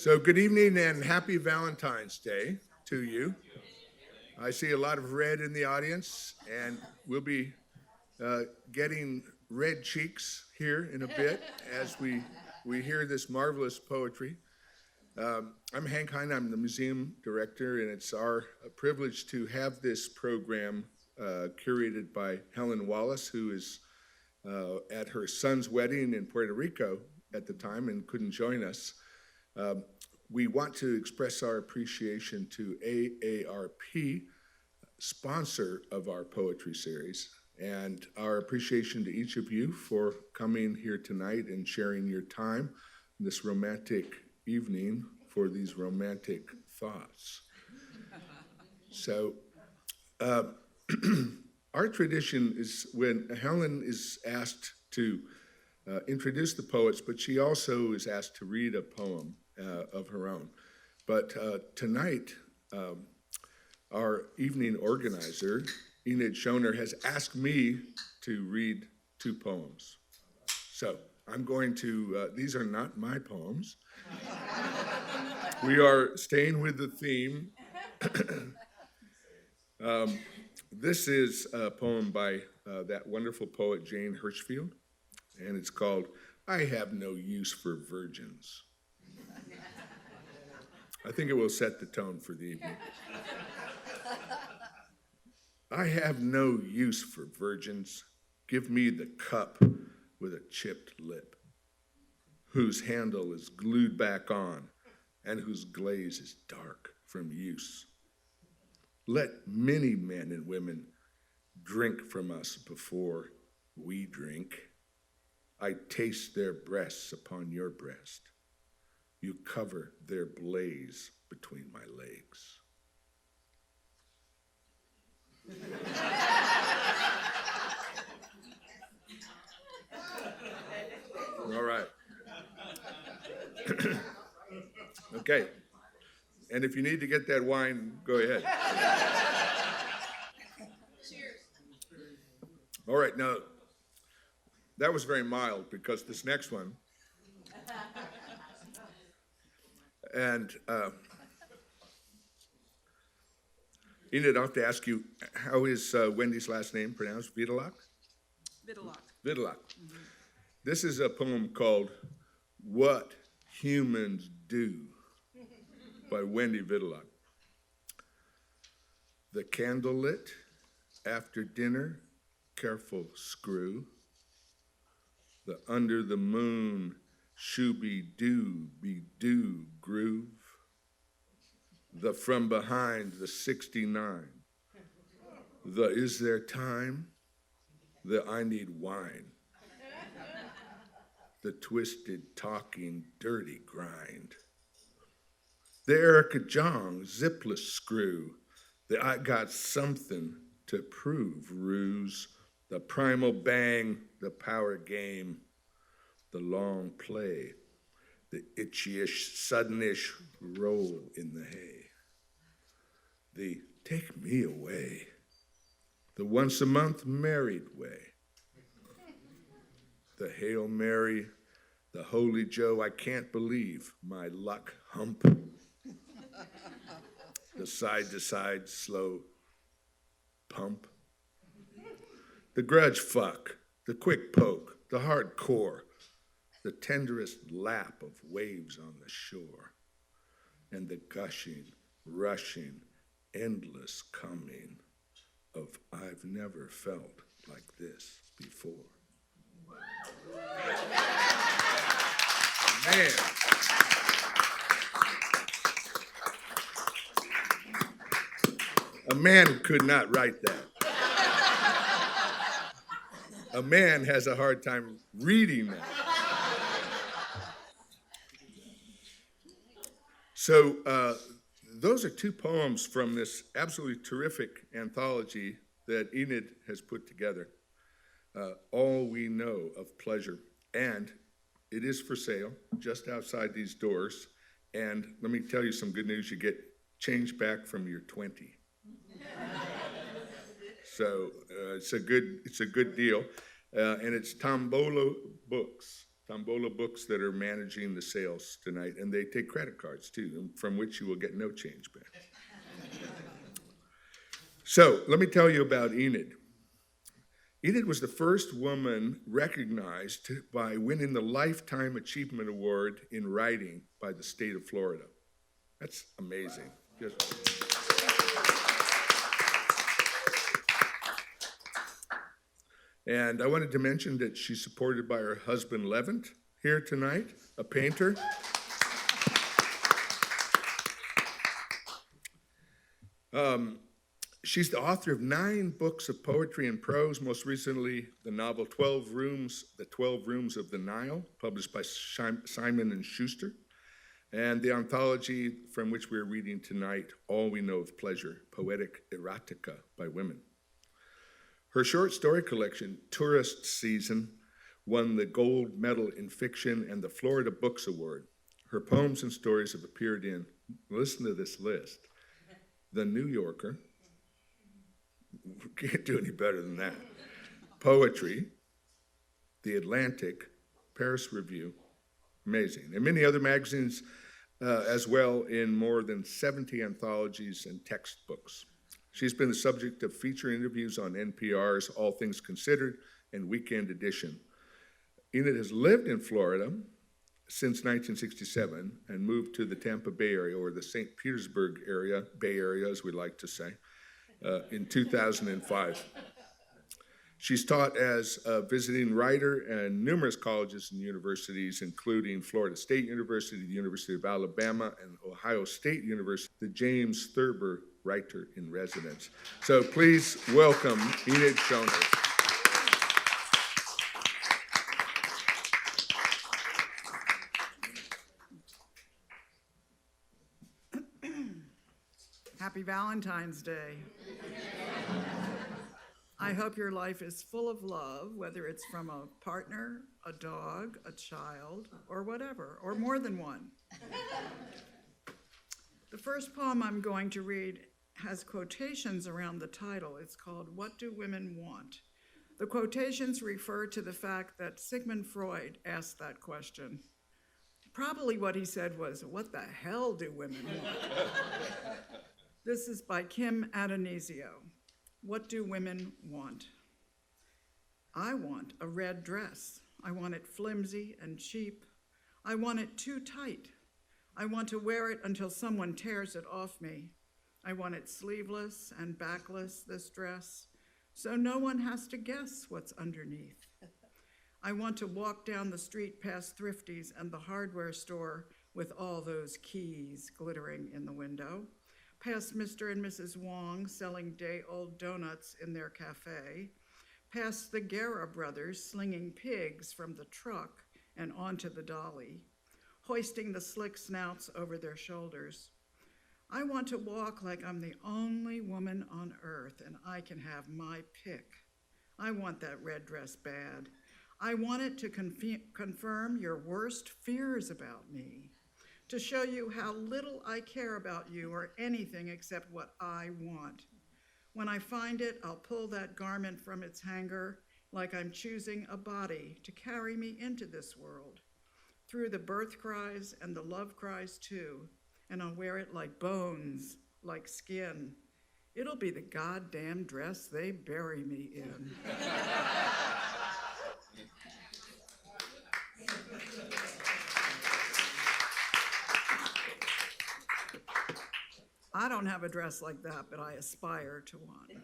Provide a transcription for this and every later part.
So good evening and happy Valentine's Day to you. I see a lot of red in the audience, and we'll be getting red cheeks here in a bit as we hear this marvelous poetry. I'm Hank Hine, I'm the museum director, and it's our privilege to have this program curated by Helen Wallace, who is at her son's wedding in Puerto Rico at the time and couldn't join us. We want to express our appreciation to AARP, sponsor of our poetry series, and our appreciation to each of you for coming here tonight and sharing your time this romantic evening for these romantic thoughts. So our tradition is when Helen is asked to introduce the poets, but she also is asked to read a poem of her own. But tonight, our evening organizer, Enid Shomer, has asked me to read two poems. So I'm going to, these are not my poems. We are staying with the theme. This is a poem by that wonderful poet Jane Hirschfield, and it's called, I Have No Use for Virgins. I think it will set the tone for the evening. I have no use for virgins. Give me the cup with a chipped lip, whose handle is glued back on and whose glaze is dark from use. Let many men and women drink from us before we drink. I taste their breasts upon your breast. You cover their blaze between my legs. All right. Okay. And if you need to get that wine, go ahead. Cheers. All right. Now, that was very mild because this next one, and Enid, I'll have to ask you, how is Wendy's last name pronounced? Vidalak? Vidalak. Vidalak. Mm-hmm. This is a poem called What Humans Do by Wendy Vidalak. The candle lit, after dinner, careful screw. The under the moon, shooby-doo-be-doo groove. The from behind the 69. The is there time? The I need wine. The twisted talking dirty grind. The Erica Jong zipless screw. The I got something to prove ruse. The primal bang, the power game. The long play. The itchy-ish, sudden-ish roll in the hay. The take me away. The once-a-month married way. The Hail Mary, the Holy Joe, I can't believe my luck hump. The side-to-side slow pump. The grudge fuck, the quick poke, the hardcore, the tenderest lap of waves on the shore, and the gushing, rushing, endless coming of I've never felt like this before. Man. A man could not write that. A man has a hard time reading that. So those are two poems from this absolutely terrific anthology that Enid has put together, All We Know of Pleasure. And it is for sale just outside these doors. And let me tell you some good news. You get change back from your 20. So it's a good deal. And it's Tombolo Books. Tombola Books that are managing the sales tonight, and they take credit cards too, from which you will get no change back. So let me tell you about Enid. Enid was the first woman recognized by winning the Lifetime Achievement Award in writing by the state of Florida. That's amazing. And I wanted to mention that she's supported by her husband, Levant, here tonight, a painter. She's the author of 9 books of poetry and prose, most recently the novel 12 Rooms of the Nile, published by Simon & Schuster, and the anthology from which we're reading tonight, All We Know of Pleasure, Poetic Erotica by Women. Her short story collection, Tourist Season, won the gold medal in fiction and the Florida Books Award. Her poems and stories have appeared in, listen to this list, The New Yorker, can't do any better than that, Poetry, The Atlantic, Paris Review, amazing, and many other magazines as well, in more than 70 anthologies and textbooks. She's been the subject of feature interviews on NPR's All Things Considered and Weekend Edition. Enid has lived in Florida since 1967 and moved to the Tampa Bay area, or the St. Petersburg area, Bay Area as we like to say, in 2005. She's taught as a visiting writer at numerous colleges and universities, including Florida State University, the University of Alabama, and Ohio State University, the James Thurber Writer in Residence. So please welcome Enid Shomer. Happy Valentine's Day. I hope your life is full of love, whether it's from a partner, a dog, a child, or whatever, or more than one. The first poem I'm going to read has quotations around the title. It's called What Do Women Want? The quotations refer to the fact that Sigmund Freud asked that question. Probably what he said was, what the hell do women want? This is by Kim Adonisio. What do women want? I want a red dress. I want it flimsy and cheap. I want it too tight. I want to wear it until someone tears it off me. I want it sleeveless and backless, this dress, so no one has to guess what's underneath. I want to walk down the street past Thrifty's and the hardware store with all those keys glittering in the window, past Mr. and Mrs. Wong selling day-old donuts in their cafe, past the Guerra brothers slinging pigs from the truck and onto the Dalí, hoisting the slick snouts over their shoulders. I want to walk like I'm the only woman on earth and I can have my pick. I want that red dress bad. I want it to confirm your worst fears about me, to show you how little I care about you or anything except what I want. When I find it, I'll pull that garment from its hanger like I'm choosing a body to carry me into this world, through the birth cries and the love cries too, and I'll wear it like bones, like skin. It'll be the goddamn dress they bury me in. I don't have a dress like that, but I aspire to one.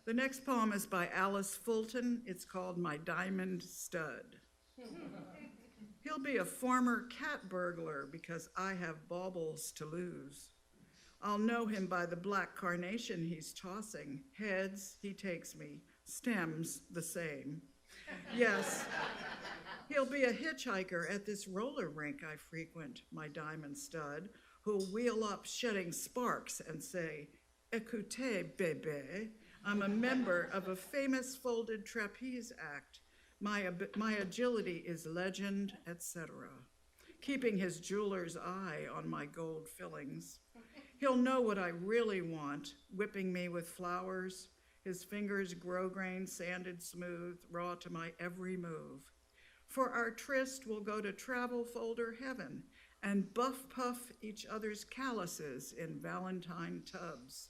The next poem is by Alice Fulton. It's called My Diamond Stud. He'll be a former cat burglar because I have baubles to lose. I'll know him by the black carnation he's tossing. Heads, he takes me. Stems, the same. Yes, he'll be a hitchhiker at this roller rink I frequent, my diamond stud, who'll wheel up shedding sparks and say, "Écoutez, bébé, I'm a member of a famous folded trapeze act. My agility is legend, etc." Keeping his jeweler's eye on my gold fillings. He'll know what I really want, whipping me with flowers, his fingers grosgrain sanded smooth, raw to my every move. For our tryst, we'll go to travel folder heaven and buff puff each other's calluses in Valentine tubs.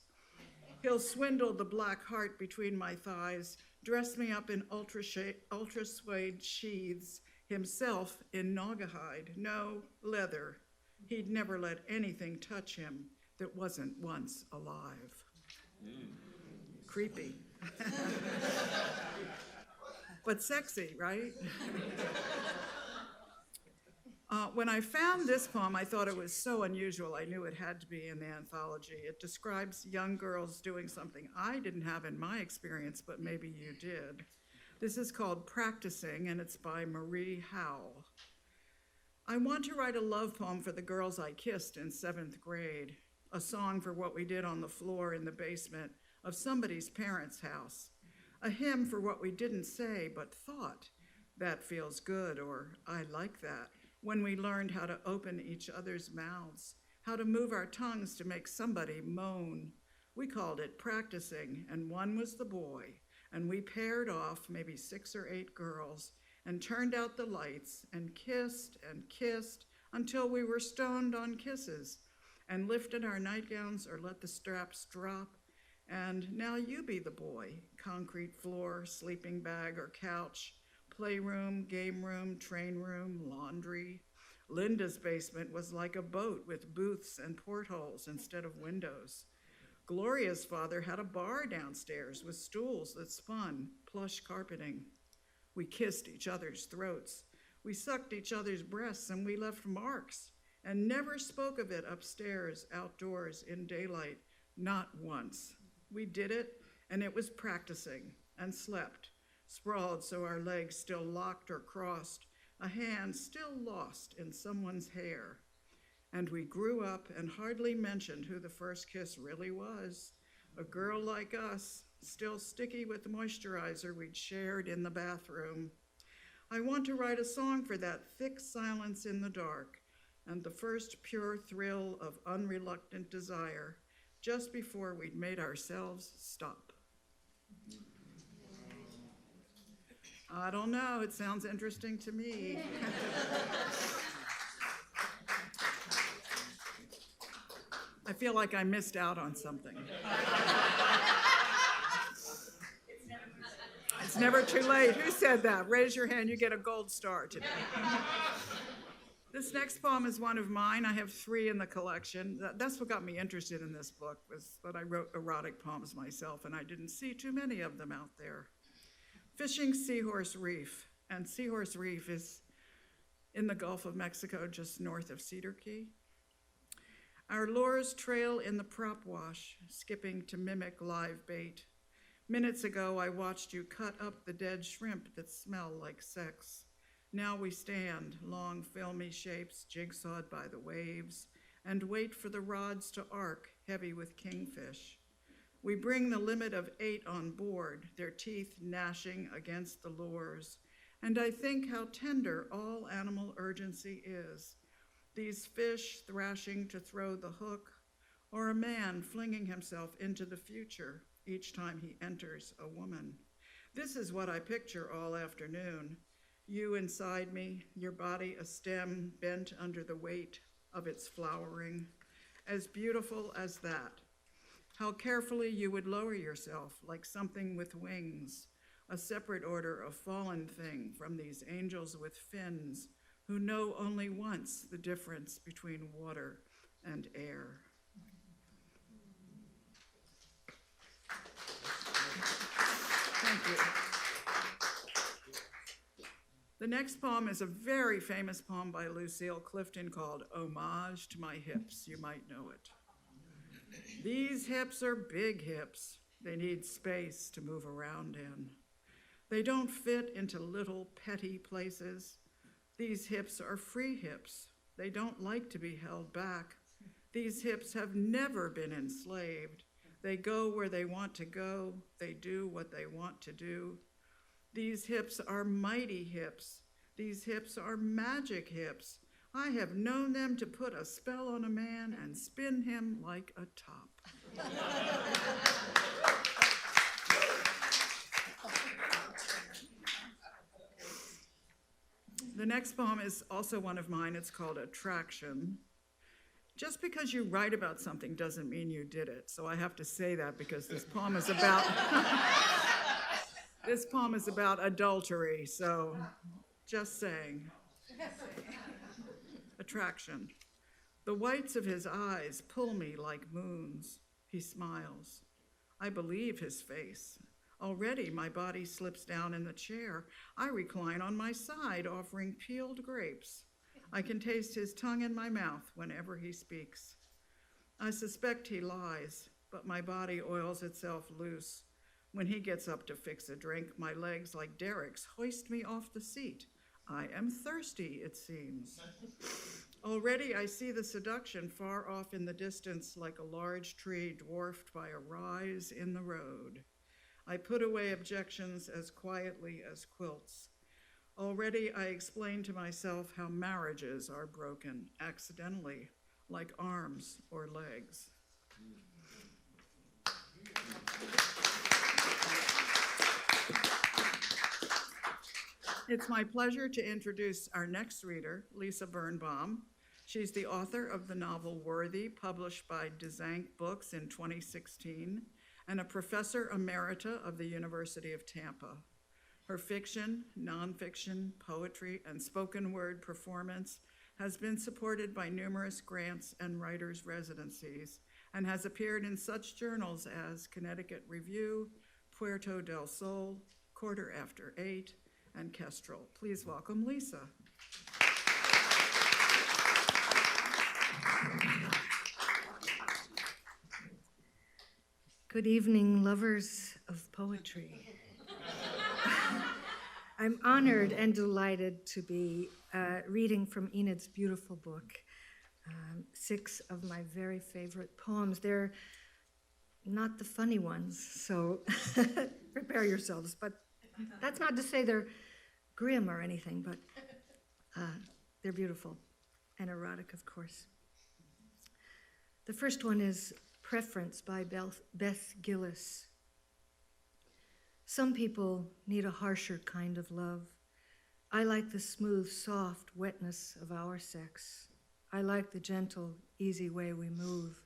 He'll swindle the black heart between my thighs, dress me up in ultra suede sheaths, himself in naugahyde, no leather. He'd never let anything touch him that wasn't once alive. Creepy. But sexy, right? When I found this poem, I thought it was so unusual, I knew it had to be in the anthology. It describes young girls doing something I didn't have in my experience, but maybe you did. This is called Practicing, and it's by Marie Howell. I want to write a love poem for the girls I kissed in 7th grade, a song for what we did on the floor in the basement of somebody's parents' house, a hymn for what we didn't say but thought, that feels good, or I like that, when we learned how to open each other's mouths, how to move our tongues to make somebody moan. We called it practicing, and one was the boy, and we paired off maybe 6 or 8 girls and turned out the lights and kissed until we were stoned on kisses and lifted our nightgowns or let the straps drop. And now you be the boy, concrete floor, sleeping bag or couch, playroom, game room, train room, laundry. Linda's basement was like a boat with booths and portholes instead of windows. Gloria's father had a bar downstairs with stools that spun, plush carpeting. We kissed each other's throats. We sucked each other's breasts, and we left marks and never spoke of it upstairs, outdoors, in daylight, not once. We did it, and it was practicing, and slept, sprawled so our legs still locked or crossed, a hand still lost in someone's hair. And we grew up and hardly mentioned who the first kiss really was. A girl like us, still sticky with the moisturizer we'd shared in the bathroom. I want to write a song for that thick silence in the dark and the first pure thrill of unreluctant desire just before we'd made ourselves stop. I don't know, it sounds interesting to me. I feel like I missed out on something. It's never too late. Who said that? Raise your hand, you get a gold star today. This next poem is one of mine. I have 3 in the collection. That's what got me interested in this book, was that I wrote erotic poems myself, and I didn't see too many of them out there. Fishing Seahorse Reef, and Seahorse Reef is in the Gulf of Mexico, just north of Cedar Key. Our lures trail in the prop wash, skipping to mimic live bait. Minutes ago, I watched you cut up the dead shrimp that smell like sex. Now we stand, long filmy shapes jigsawed by the waves, and wait for the rods to arc, heavy with kingfish. We bring the limit of 8 on board, their teeth gnashing against the lures. And I think how tender all animal urgency is. These fish thrashing to throw the hook, or a man flinging himself into the future each time he enters a woman. This is what I picture all afternoon. You inside me, your body a stem bent under the weight of its flowering. As beautiful as that. How carefully you would lower yourself like something with wings, a separate order of fallen thing from these angels with fins who know only once the difference between water and air. Thank you. The next poem is a very famous poem by Lucille Clifton called Homage to My Hips. You might know it. These hips are big hips. They need space to move around in. They don't fit into little petty places. These hips are free hips. They don't like to be held back. These hips have never been enslaved. They go where they want to go. They do what they want to do. These hips are mighty hips. These hips are magic hips. I have known them to put a spell on a man and spin him like a top. The next poem is also one of mine. It's called Attraction. Just because you write about something doesn't mean you did it. So I have to say that because this poem is about this poem is about adultery. So just saying. Attraction. The whites of his eyes pull me like moons. He smiles. I believe his face. Already my body slips down in the chair. I recline on my side, offering peeled grapes. I can taste his tongue in my mouth whenever he speaks. I suspect he lies, but my body oils itself loose. When he gets up to fix a drink, my legs, like derricks, hoist me off the seat. I am thirsty, it seems. Already I see the seduction far off in the distance, like a large tree dwarfed by a rise in the road. I put away objections as quietly as quilts. Already I explain to myself how marriages are broken accidentally, like arms or legs. It's my pleasure to introduce our next reader, Lisa Birnbaum. She's the author of the novel Worthy, published by Dzanc Books in 2016, and a professor emerita of the University of Tampa. Her fiction, nonfiction, poetry, and spoken word performance has been supported by numerous grants and writers' residencies and has appeared in such journals as Connecticut Review, Puerto del Sol, Quarter After 8, and Kestrel. Please welcome Lisa. Good evening, lovers of poetry. I'm honored and delighted to be reading from Enid's beautiful book, 6 of my very favorite poems. They're not the funny ones, so prepare yourselves. But that's not to say they're grim or anything, but they're beautiful and erotic, of course. The first one is Preference by Beth Gillis. Some people need a harsher kind of love. I like the smooth, soft wetness of our sex. I like the gentle, easy way we move.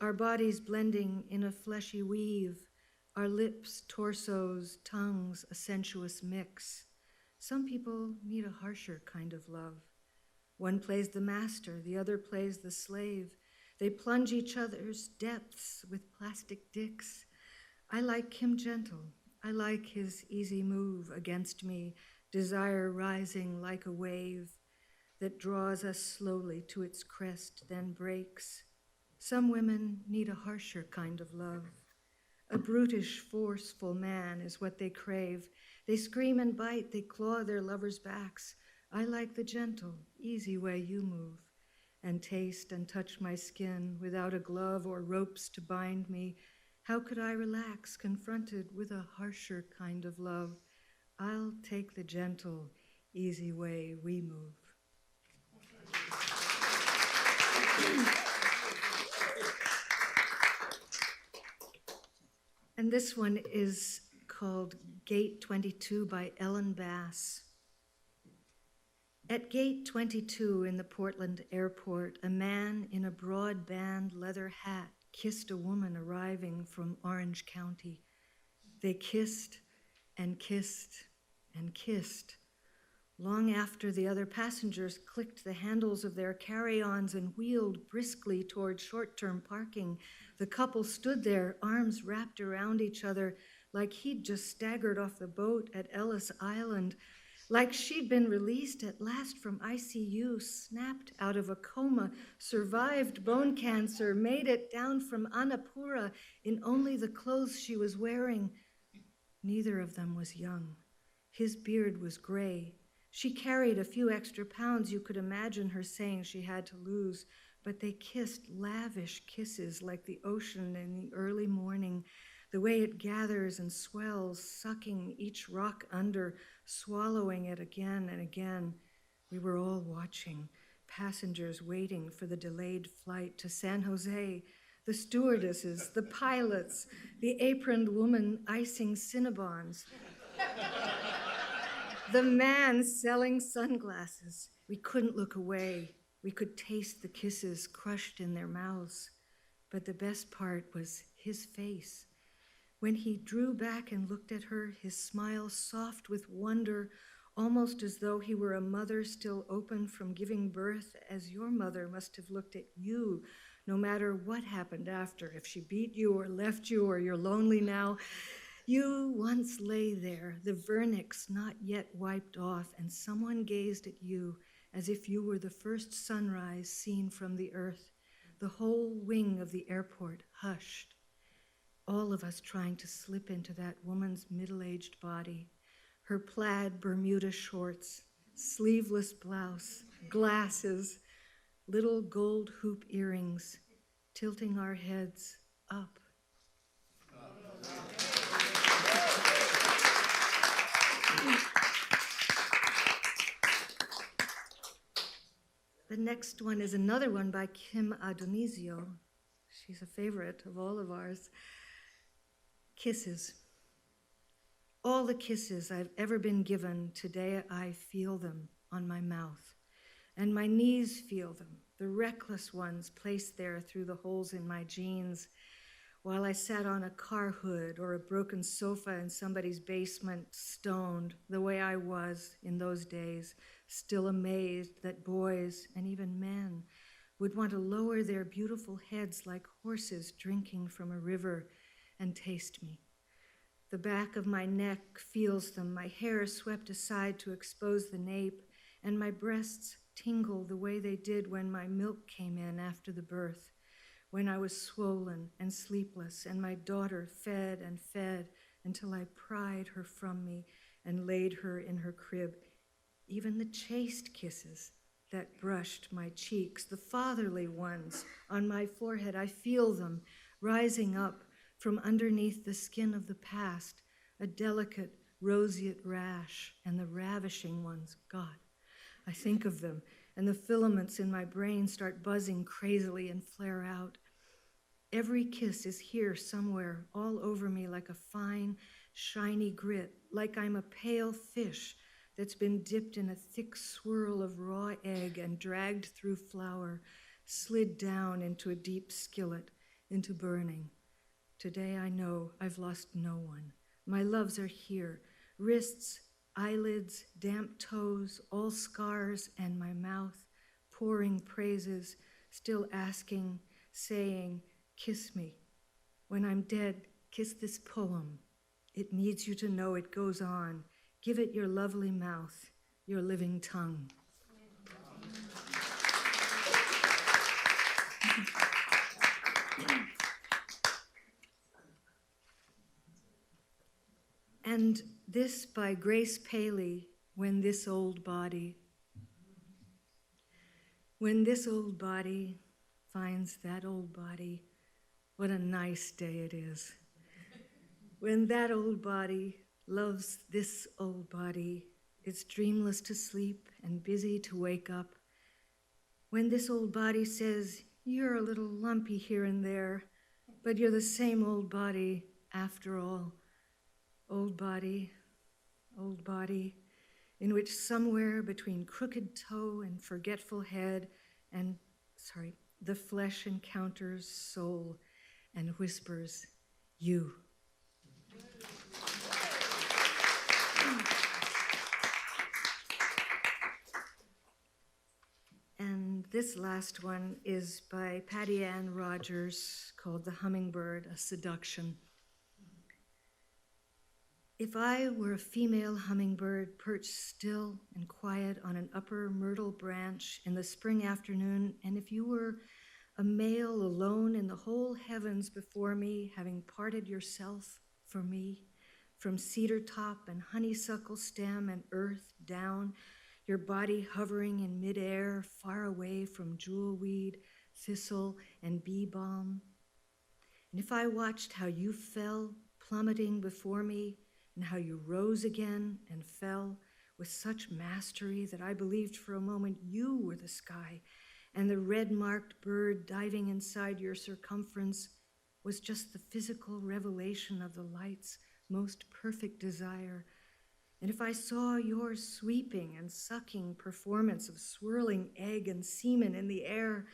Our bodies blending in a fleshy weave, our lips, torsos, tongues, a sensuous mix. Some people need a harsher kind of love. One plays the master, the other plays the slave. They plunge each other's depths with plastic dicks. I like him gentle. I like his easy move against me, desire rising like a wave that draws us slowly to its crest, then breaks. Some women need a harsher kind of love. A brutish, forceful man is what they crave. They scream and bite, they claw their lovers' backs. I like the gentle, easy way you move, and taste and touch my skin without a glove or ropes to bind me. How could I relax, confronted with a harsher kind of love? I'll take the gentle, easy way we move. And this one is called Gate 22 by Ellen Bass. At Gate 22 in the Portland airport, a man in a broad-band leather hat kissed a woman arriving from Orange County. They kissed and kissed and kissed. Long after the other passengers clicked the handles of their carry-ons and wheeled briskly toward short-term parking, the couple stood there, arms wrapped around each other, like he'd just staggered off the boat at Ellis Island, like she'd been released at last from ICU, snapped out of a coma, survived bone cancer, made it down from Annapura in only the clothes she was wearing. Neither of them was young. His beard was gray. She carried a few extra pounds you could imagine her saying she had to lose, but they kissed lavish kisses like the ocean in the early morning, the way it gathers and swells, sucking each rock under, swallowing it again and again. We were all watching, passengers waiting for the delayed flight to San Jose, the stewardesses, the pilots, the aproned woman icing Cinnabons. The man selling sunglasses. We couldn't look away. We could taste the kisses crushed in their mouths. But the best part was his face. When he drew back and looked at her, his smile soft with wonder, almost as though he were a mother still open from giving birth, as your mother must have looked at you, no matter what happened after, if she beat you or left you or you're lonely now. You once lay there, the vernix not yet wiped off, and someone gazed at you as if you were the first sunrise seen from the earth. The whole wing of the airport hushed. All of us trying to slip into that woman's middle-aged body. Her plaid Bermuda shorts, sleeveless blouse, glasses, little gold hoop earrings, tilting our heads up. The next one is another one by Kim Adonisio. She's a favorite of all of ours. Kisses. All the kisses I've ever been given, today I feel them on my mouth. And my knees feel them, the reckless ones placed there through the holes in my jeans, while I sat on a car hood or a broken sofa in somebody's basement, stoned, the way I was in those days, still amazed that boys and even men would want to lower their beautiful heads like horses drinking from a river and taste me. The back of my neck feels them, my hair swept aside to expose the nape, and my breasts tingle the way they did when my milk came in after the birth, when I was swollen and sleepless, and my daughter fed and fed until I pried her from me and laid her in her crib. Even the chaste kisses that brushed my cheeks, the fatherly ones on my forehead, I feel them rising up from underneath the skin of the past, a delicate roseate rash, and the ravishing ones, God, I think of them, and the filaments in my brain start buzzing crazily and flare out. Every kiss is here somewhere, all over me like a fine, shiny grit, like I'm a pale fish that's been dipped in a thick swirl of raw egg and dragged through flour, slid down into a deep skillet, into burning. Today I know I've lost no one. My loves are here, wrists, eyelids, damp toes, all scars, and my mouth, pouring praises, still asking, saying, kiss me. When I'm dead, kiss this poem. It needs you to know it goes on. Give it your lovely mouth, your living tongue. And this by Grace Paley, When This Old Body. When this old body finds that old body, what a nice day it is. When that old body loves this old body, it's dreamless to sleep and busy to wake up. When this old body says, you're a little lumpy here and there, but you're the same old body after all. Old body, in which somewhere between crooked toe and forgetful head and, the flesh encounters soul and whispers, you. And this last one is by Patty Ann Rogers, called The Hummingbird, a Seduction. If I were a female hummingbird perched still and quiet on an upper myrtle branch in the spring afternoon, and if you were a male alone in the whole heavens before me, having parted yourself for me, from cedar top and honeysuckle stem and earth down, your body hovering in midair, far away from jewelweed, thistle, and bee balm. And if I watched how you fell, plummeting before me, and how you rose again and fell with such mastery that I believed for a moment you were the sky, and the red-marked bird diving inside your circumference was just the physical revelation of the light's most perfect desire. And if I saw your sweeping and sucking performance of swirling egg and semen in the air,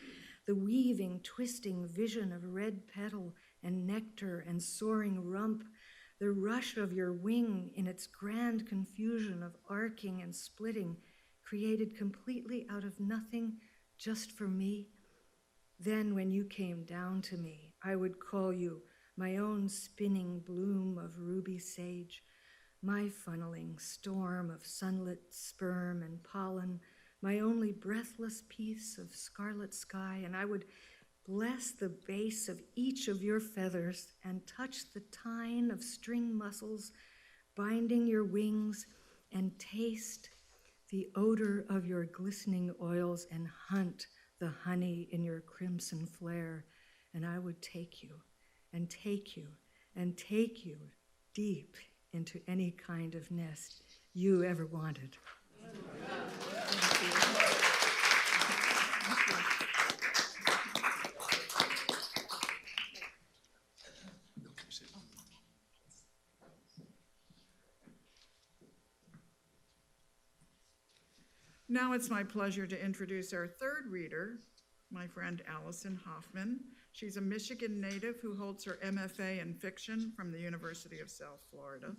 the weaving, twisting vision of red petal and nectar and soaring rump, the rush of your wing in its grand confusion of arcing and splitting, created completely out of nothing just for me, then when you came down to me, I would call you my own spinning bloom of ruby sage, my funneling storm of sunlit sperm and pollen, my only breathless piece of scarlet sky, and I would bless the base of each of your feathers and touch the tine of string muscles binding your wings and taste the odor of your glistening oils and hunt the honey in your crimson flare. And I would take you and take you and take you deep into any kind of nest you ever wanted. Now it's my pleasure to introduce our third reader, my friend Allison Hoffman. She's a Michigan native who holds her MFA in fiction from the University of South Florida.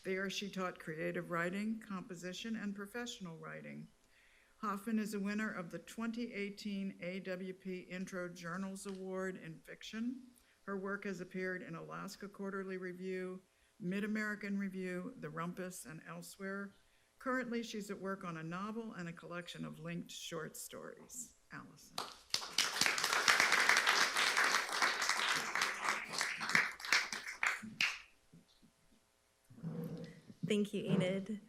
There she taught creative writing, composition, and professional writing. Hoffman is a winner of the 2018 AWP Intro Journals Award in Fiction. Her work has appeared in Alaska Quarterly Review, Mid-American Review, The Rumpus, and elsewhere. Currently, she's at work on a novel and a collection of linked short stories. Allison. Thank you, Enid.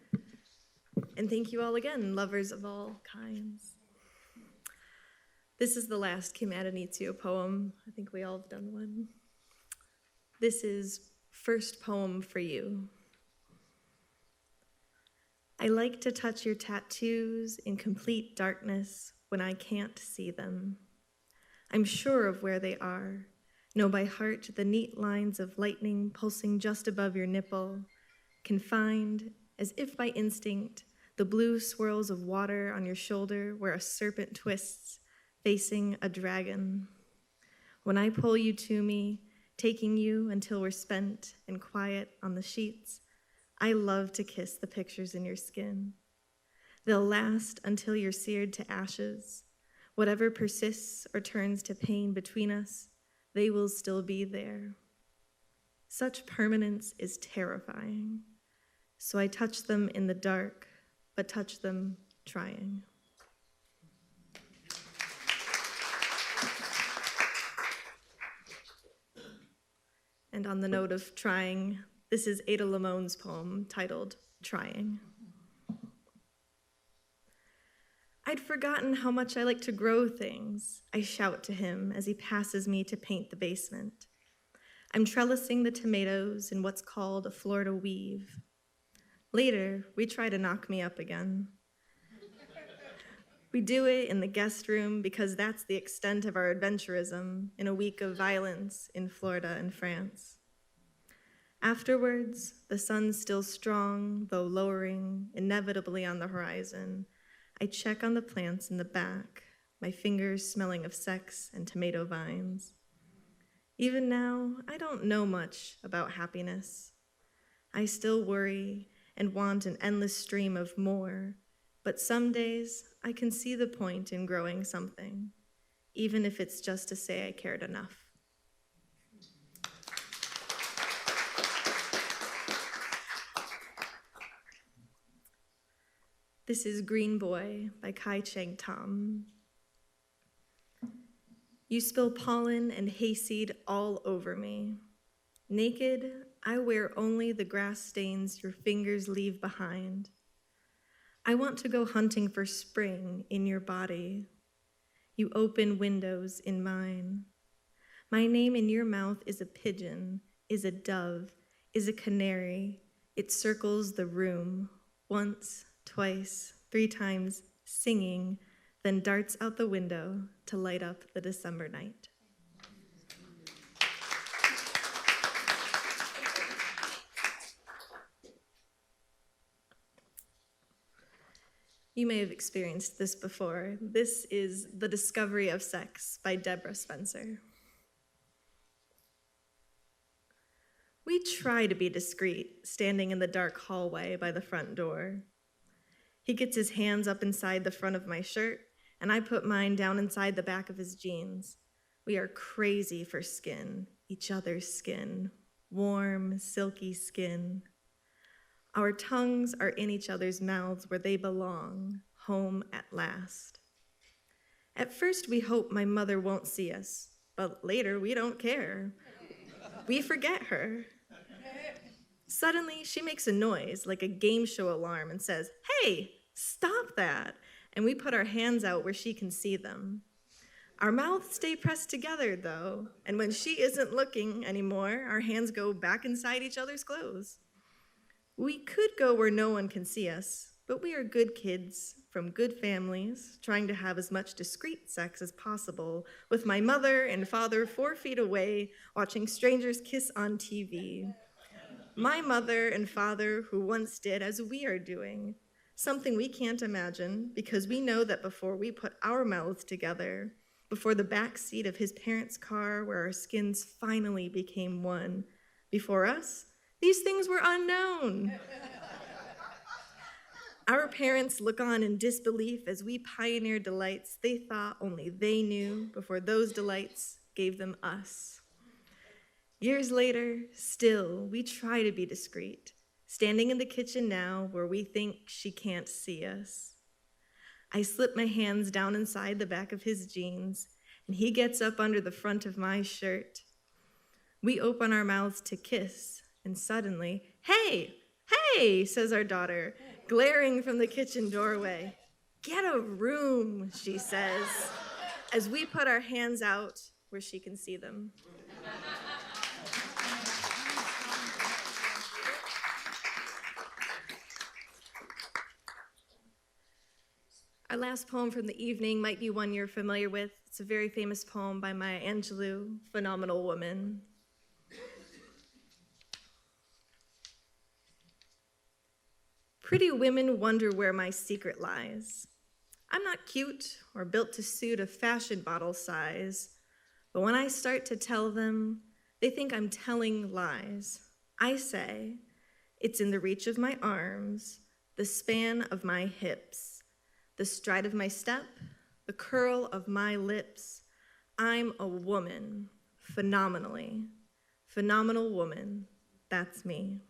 And thank you all again, lovers of all kinds. This is the last Kim Adenizio poem. I think we all have done one. This is First Poem for You. I like to touch your tattoos in complete darkness when I can't see them. I'm sure of where they are, know by heart the neat lines of lightning pulsing just above your nipple, can find, as if by instinct, the blue swirls of water on your shoulder where a serpent twists, facing a dragon. When I pull you to me, taking you until we're spent and quiet on the sheets, I love to kiss the pictures in your skin. They'll last until you're seared to ashes. Whatever persists or turns to pain between us, they will still be there. Such permanence is terrifying. So I touch them in the dark, but touch them trying. And on the note of trying, this is Ada Lamone's poem titled Trying. I'd forgotten how much I like to grow things, I shout to him as he passes me to paint the basement. I'm trellising the tomatoes in what's called a Florida weave. Later, we try to knock me up again. We do it in the guest room because that's the extent of our adventurism in a week of violence in Florida and France. Afterwards, the sun's still strong, though lowering, inevitably on the horizon. I check on the plants in the back, my fingers smelling of sex and tomato vines. Even now, I don't know much about happiness. I still worry and want an endless stream of more, but some days I can see the point in growing something, even if it's just to say I cared enough. This is Green Boy by Kai Cheng Tom. You spill pollen and hayseed all over me. Naked, I wear only the grass stains your fingers leave behind. I want to go hunting for spring in your body. You open windows in mine. My name in your mouth is a pigeon, is a dove, is a canary. It circles the room, once, twice, 3 times, singing, then darts out the window to light up the December night. You may have experienced this before. This is The Discovery of Sex by Deborah Spencer. We try to be discreet, standing in the dark hallway by the front door. He gets his hands up inside the front of my shirt, and I put mine down inside the back of his jeans. We are crazy for skin, each other's skin, warm, silky skin. Our tongues are in each other's mouths where they belong, home at last. At first, we hope my mother won't see us, but later we don't care. We forget her. Suddenly, she makes a noise like a game show alarm and says, "Hey, stop that!" And we put our hands out where she can see them. Our mouths stay pressed together, though, and when she isn't looking anymore, our hands go back inside each other's clothes. We could go where no one can see us, but we are good kids from good families, trying to have as much discreet sex as possible, with my mother and father 4 feet away, watching strangers kiss on TV. My mother and father who once did as we are doing, something we can't imagine because we know that before we put our mouths together, before the back seat of his parents' car where our skins finally became one, before us, these things were unknown. Our parents look on in disbelief as we pioneer delights they thought only they knew before those delights gave them us. Years later, still, we try to be discreet, standing in the kitchen now where we think she can't see us. I slip my hands down inside the back of his jeans, and he gets up under the front of my shirt. We open our mouths to kiss, and suddenly, "Hey, hey," says our daughter, glaring from the kitchen doorway. "Get a room," she says, as we put our hands out where she can see them. Our last poem from the evening might be one you're familiar with. It's a very famous poem by Maya Angelou, Phenomenal Woman. Pretty women wonder where my secret lies. I'm not cute or built to suit a fashion bottle size, but when I start to tell them, they think I'm telling lies. I say, it's in the reach of my arms, the span of my hips, the stride of my step, the curl of my lips. I'm a woman, phenomenally. Phenomenal woman, that's me.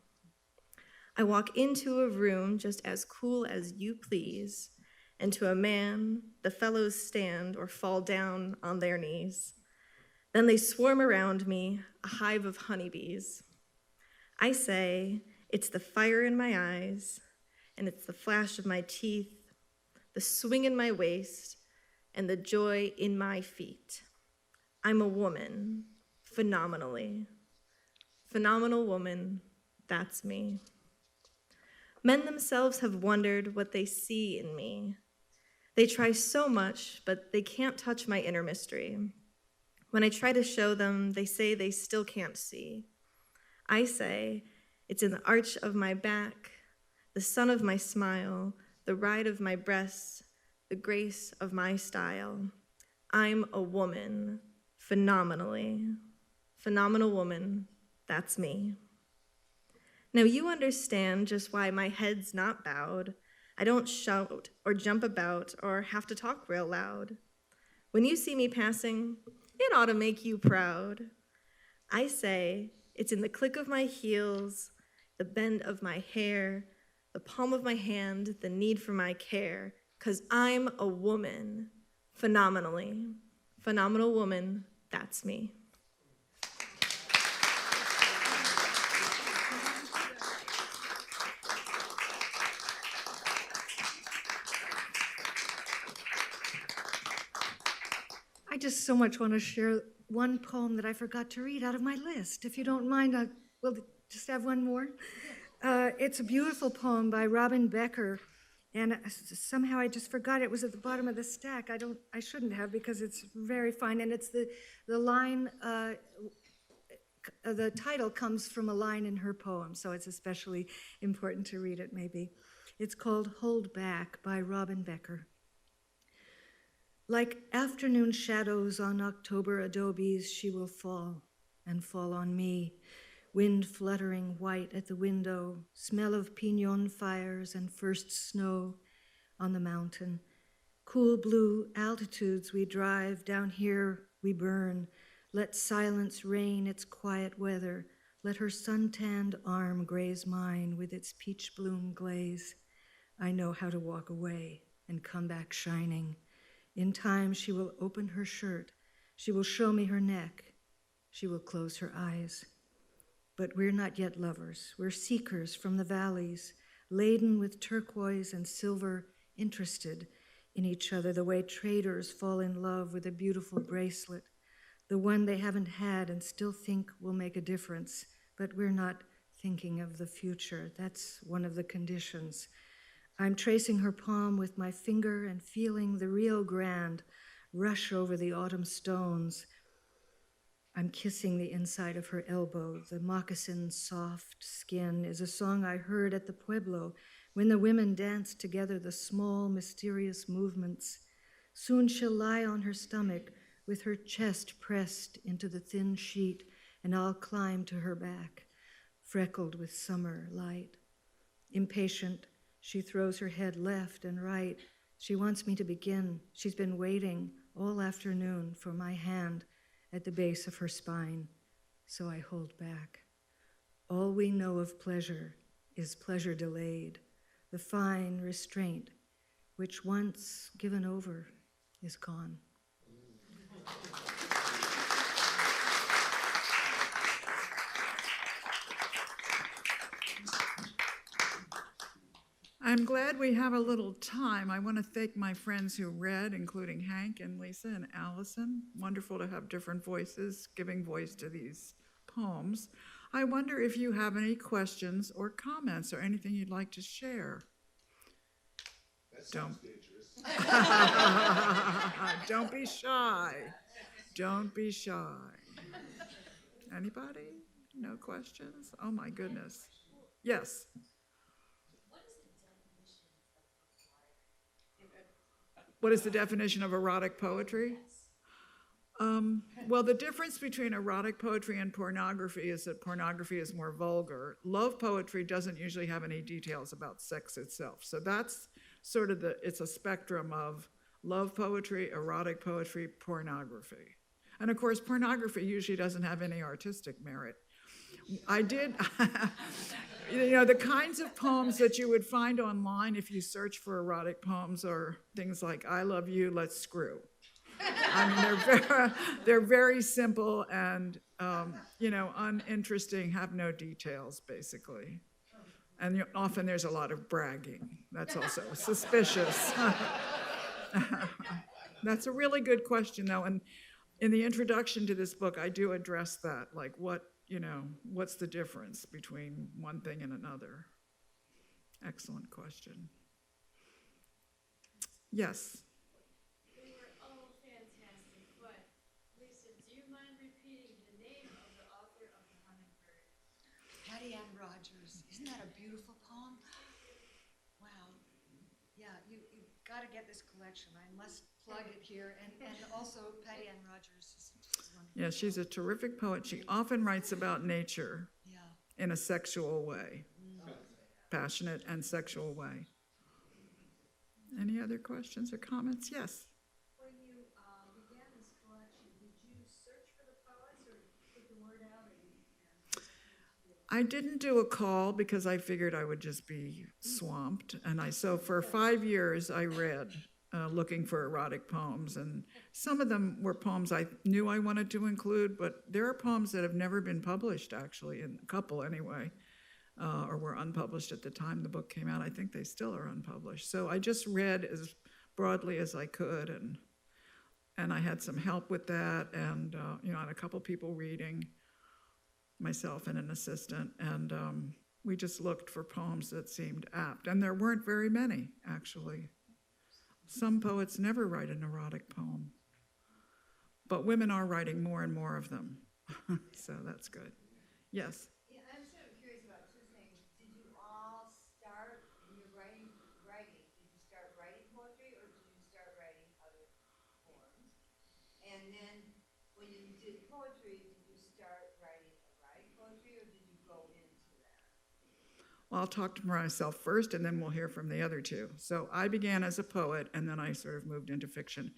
I walk into a room just as cool as you please, and to a man, the fellows stand or fall down on their knees. Then they swarm around me, a hive of honeybees. I say, it's the fire in my eyes, and it's the flash of my teeth, the swing in my waist, and the joy in my feet. I'm a woman, phenomenally. Phenomenal woman, that's me. Men themselves have wondered what they see in me. They try so much, but they can't touch my inner mystery. When I try to show them, they say they still can't see. I say, it's in the arch of my back, the sun of my smile, the ride of my breasts, the grace of my style. I'm a woman, phenomenally. Phenomenal woman, that's me. Now you understand just why my head's not bowed. I don't shout or jump about or have to talk real loud. When you see me passing, it ought to make you proud. I say, it's in the click of my heels, the bend of my hair, the palm of my hand, the need for my care, 'cause I'm a woman, phenomenally. Phenomenal woman, that's me. I just so much want to share one poem that I forgot to read out of my list. If you don't mind, we'll just have one more. It's a beautiful poem by Robin Becker, and somehow I just forgot it was at the bottom of the stack. I shouldn't have because it's very fine, and it's the line. The title comes from a line in her poem, so it's especially important to read it. Maybe It's called Hold Back by Robin Becker. Like afternoon shadows on October adobes, she will fall and fall on me. Wind fluttering white at the window, smell of pinon fires and first snow on the mountain. Cool blue altitudes we drive, down here we burn. Let silence reign its quiet weather. Let her sun-tanned arm graze mine with its peach bloom glaze. I know how to walk away and come back shining. In time, she will open her shirt. She will show me her neck. She will close her eyes. But we're not yet lovers. We're seekers from the valleys, laden with turquoise and silver, interested in each other the way traders fall in love with a beautiful bracelet, the one they haven't had and still think will make a difference. But we're not thinking of the future. That's one of the conditions. I'm tracing her palm with my finger and feeling the Rio Grande rush over the autumn stones. I'm kissing the inside of her elbow. The moccasin soft skin is a song I heard at the Pueblo when the women danced together the small, mysterious movements. Soon she'll lie on her stomach with her chest pressed into the thin sheet, and I'll climb to her back, freckled with summer light. Impatient, she throws her head left and right. She wants me to begin. She's been waiting all afternoon for my hand at the base of her spine, so I hold back. All we know of pleasure is pleasure delayed, the fine restraint which once given over is gone. I'm glad we have a little time. I want to thank my friends who read, including Hank and Lisa and Allison. Wonderful to have different voices giving voice to these poems. I wonder if you have any questions or comments or anything you'd like to share. That sounds dangerous. Don't be shy. Don't be shy. Anybody? No questions? Oh my goodness. Yes. What is the definition of erotic poetry? Well, the difference between erotic poetry and pornography is that pornography is more vulgar. Love poetry doesn't usually have any details about sex itself. So that's sort of it's a spectrum of love poetry, erotic poetry, pornography. And of course, pornography usually doesn't have any artistic merit. I did, the kinds of poems that you would find online if you search for erotic poems are things like, I love you, let's screw. I mean, they're very simple and, uninteresting, have no details, basically. And often there's a lot of bragging. That's also suspicious. That's a really good question, though. And in the introduction to this book, I do address that, like what's the difference between one thing and another? Excellent question. Yes. They were all fantastic, but Lisa, do you mind repeating the name of the author of The Hummingbird? Patty Ann Rogers. Isn't that a beautiful poem? Wow. Yeah, you've got to get this collection. I must plug it here. And also Patty Ann Rogers is wonderful. Yeah, she's a terrific poet. She often writes about nature in a sexual way, passionate and sexual way. Any other questions or comments? Yes. When you began this collection, did you search for the poets or put the word out? I didn't do a call because I figured I would just be swamped. And so for 5 years I read looking for erotic poems. And some of them were poems I knew I wanted to include, but there are poems that have never been published, actually, in a couple anyway, or were unpublished at the time the book came out. I think they still are unpublished. So I just read as broadly as I could, and I had some help with that, and I had a couple people reading, myself and an assistant, and we just looked for poems that seemed apt. And there weren't very many, actually. Some poets never write an erotic poem, but women are writing more and more of them, so that's good. Yes? Yeah, I'm sort of curious about two things. Did you all start your writing did poetry, did you start writing erotic poetry, or did you go into that? Well, I'll talk to myself first, and then we'll hear from the other two. So I began as a poet, and then I sort of moved into fiction.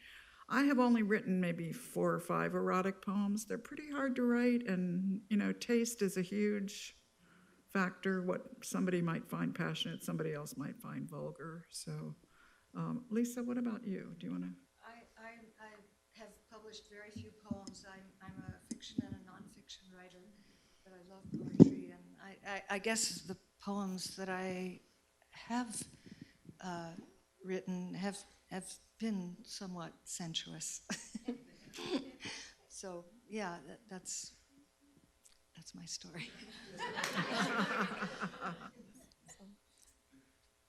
I have only written maybe 4 or 5 erotic poems. They're pretty hard to write, and taste is a huge factor. What somebody might find passionate, somebody else might find vulgar. So, Lisa, what about you? Do you want to? I have published very few poems. I'm a fiction and a nonfiction writer, but I love poetry, and I guess the poems that I have written have been somewhat sensuous. So yeah, that's my story.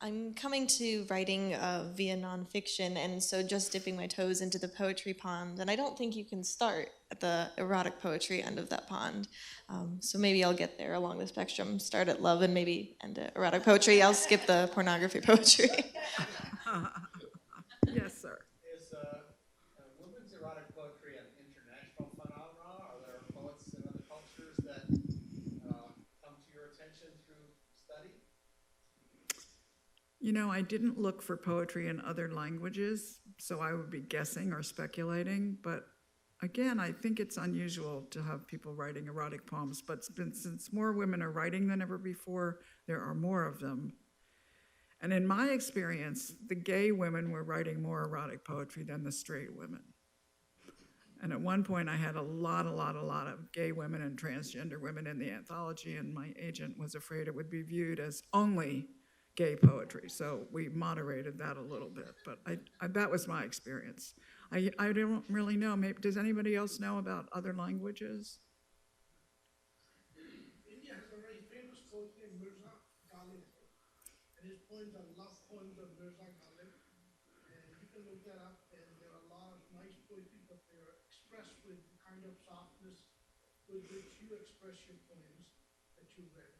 I'm coming to writing via nonfiction, and so just dipping my toes into the poetry pond. And I don't think you can start at the erotic poetry end of that pond. So maybe I'll get there along the spectrum, start at love and maybe end at erotic poetry. I'll skip the pornography poetry. Yes, sir. Is women's erotic poetry an international phenomenon? Are there poets in other cultures that come to your attention through study? I didn't look for poetry in other languages, so I would be guessing or speculating. But again, I think it's unusual to have people writing erotic poems. But since more women are writing than ever before, there are more of them. And in my experience, the gay women were writing more erotic poetry than the straight women. And at one point, I had a lot of gay women and transgender women in the anthology, and my agent was afraid it would be viewed as only gay poetry. So we moderated that a little bit, but that was my experience. I don't really know. Maybe, does anybody else know about other languages? India has a very famous poet named Mirza Ghalib, and his poems are love poems of Mirza Ghalib. And you can look that up, and there are a lot of nice poetry, but they are expressed with the kind of softness with which you express your poems that you read.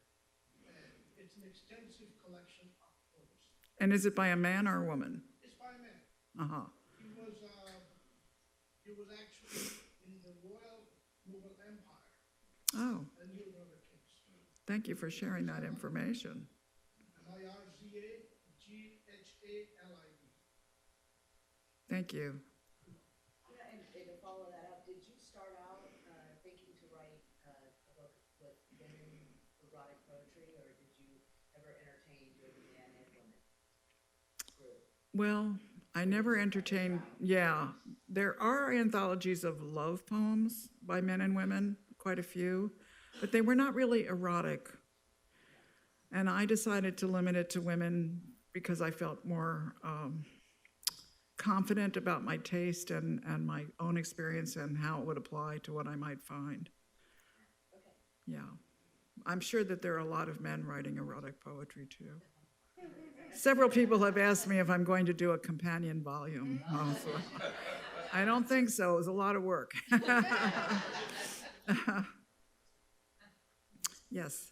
And it's an extensive collection of poems. And is it by a man or a woman? It's by a man. Uh-huh. He was actually in the Royal Mughal Empire, Oh, and he was one of the kings. thank you for sharing that information. Mirza-Ghalib. Thank you. And to follow that up, did you start out thinking to write a book with women erotic poetry, or did you ever entertain doing men and women? Well, I never entertained, yeah. There are anthologies of love poems by men and women, quite a few, but they were not really erotic. And I decided to limit it to women because I felt more confident about my taste and my own experience and how it would apply to what I might find. Okay. Yeah. I'm sure that there are a lot of men writing erotic poetry too. Several people have asked me if I'm going to do a companion volume. Also. I don't think so. It was a lot of work. Yes.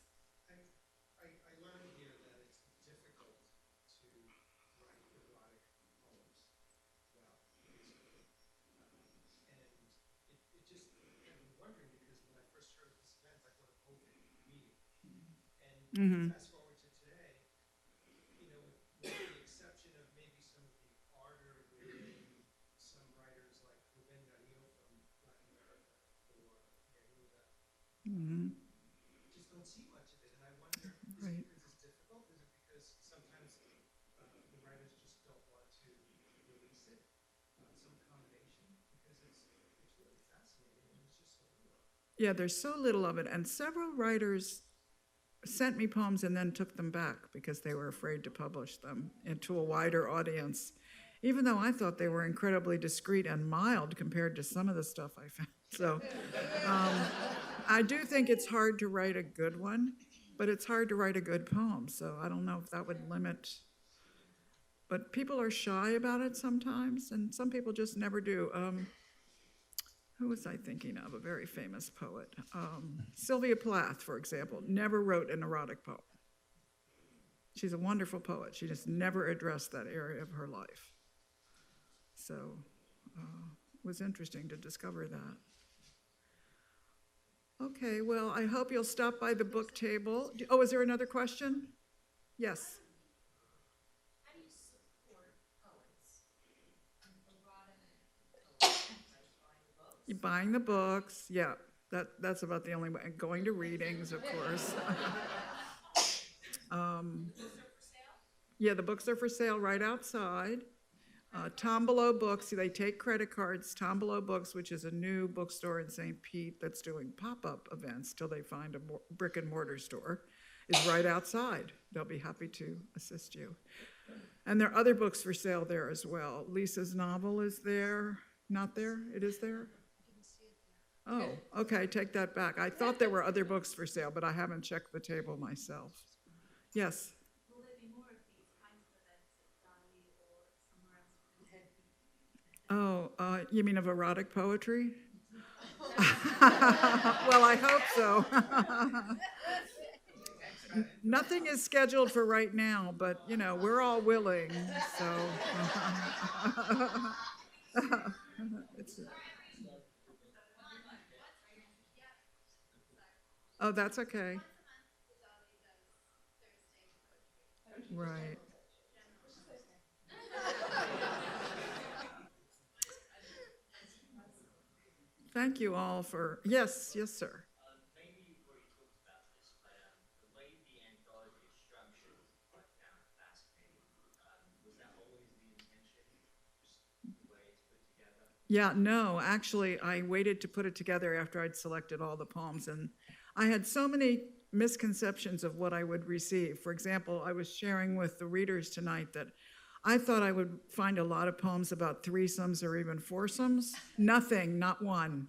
I learned here that it's difficult to write erotic poems well, basically. And it just had me wondering, because when I first heard of this event, I thought of open reading. And fast forward to today, with the exception of maybe some of the harder reading, some writers like Rubén Darío from Latin America or Neruda, just don't see much of it. And I wonder, is Right. it because it's difficult? Is it because sometimes the writers just don't want to release it? Some combination? Because it's really fascinating, and there's just so little of it. Yeah, there's so little of it. And several writers sent me poems and then took them back because they were afraid to publish them into a wider audience, even though I thought they were incredibly discreet and mild compared to some of the stuff I found. So I do think it's hard to write a good one, but it's hard to write a good poem. So I don't know if that would limit. But people are shy about it sometimes, and some people just never do. Who was I thinking of? A very famous poet. Sylvia Plath, for example, never wrote an erotic poem. She's a wonderful poet. She just never addressed that area of her life. So it was interesting to discover that. Okay, well, I hope you'll stop by the book table. Oh, is there another question? Yes. How do you support poets? Erotic You're buying the books, yeah. That's about the only way. And going to readings, of course. Yeah, the books are for sale right outside. Tombolo Books, they take credit cards. Tombolo Books, which is a new bookstore in St. Pete that's doing pop-up events till they find a brick and mortar store, is right outside. They'll be happy to assist you. And there are other books for sale there as well. Lisa's novel is there. Not there? It is there? Oh, okay, take that back. I thought there were other books for sale, but I haven't checked the table myself. Yes? Will there be more of these kinds of events at Dalí or somewhere else? Oh, you mean of erotic poetry? Well, I hope so. Nothing is scheduled for right now, but, we're all willing, so. Oh, that's okay. Right. Thank you all for, yes, sir. Maybe you've already talked about this, but the way the anthology is structured, I found fascinating. Was that always the intention, just the way it's put together? Yeah, no, actually, I waited to put it together after I'd selected all the poems, and I had so many misconceptions of what I would receive. For example, I was sharing with the readers tonight that I thought I would find a lot of poems about threesomes or even foursomes. Nothing, not one.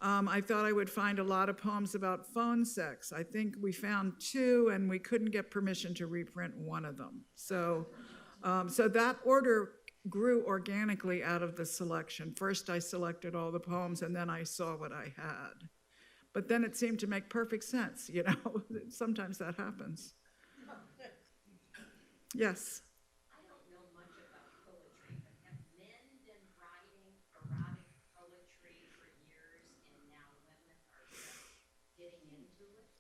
I thought I would find a lot of poems about phone sex. I think we found 2, and we couldn't get permission to reprint one of them. So that order grew organically out of the selection. First, I selected all the poems, and then I saw what I had. But then it seemed to make perfect sense, Sometimes that happens. Yes? I don't know much about poetry, but have men been writing erotic poetry for years and now women are just getting into it?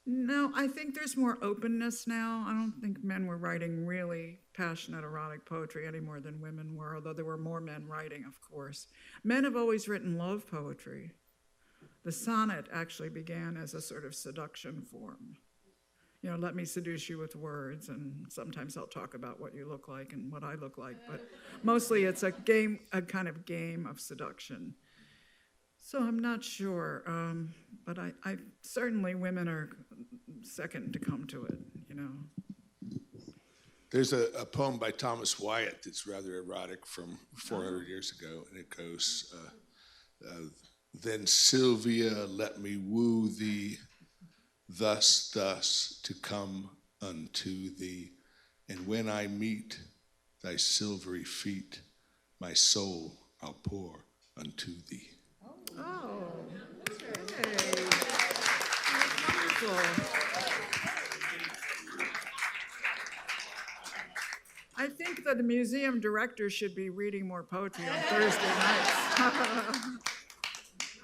No, I think there's more openness now. I don't think men were writing really passionate erotic poetry any more than women were, although there were more men writing, of course. Men have always written love poetry. The sonnet actually began as a sort of seduction form. Let me seduce you with words, and sometimes I'll talk about what you look like and what I look like, but mostly it's a kind of game of seduction. So I'm not sure, but I certainly women are second to come to it, There's a poem by Thomas Wyatt that's rather erotic from 400 years ago, and it goes, then Sylvia, let me woo thee, thus to come unto thee, and when I meet thy silvery feet, my soul I'll pour unto thee. Oh, hey. That's wonderful. I think that the museum director should be reading more poetry on Thursday nights.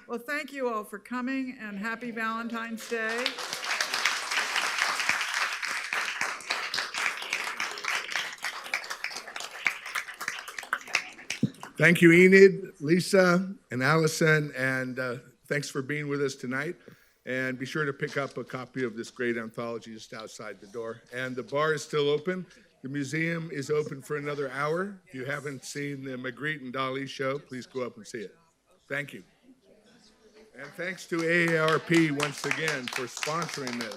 Well, thank you all for coming, and happy Valentine's Day. Thank you, Enid, Lisa, and Allison, and thanks for being with us tonight. And be sure to pick up a copy of this great anthology just outside the door. And the bar is still open. The museum is open for another hour. If you haven't seen the Magritte and Dalí show, please go up and see it. Thank you. And thanks to AARP once again for sponsoring this.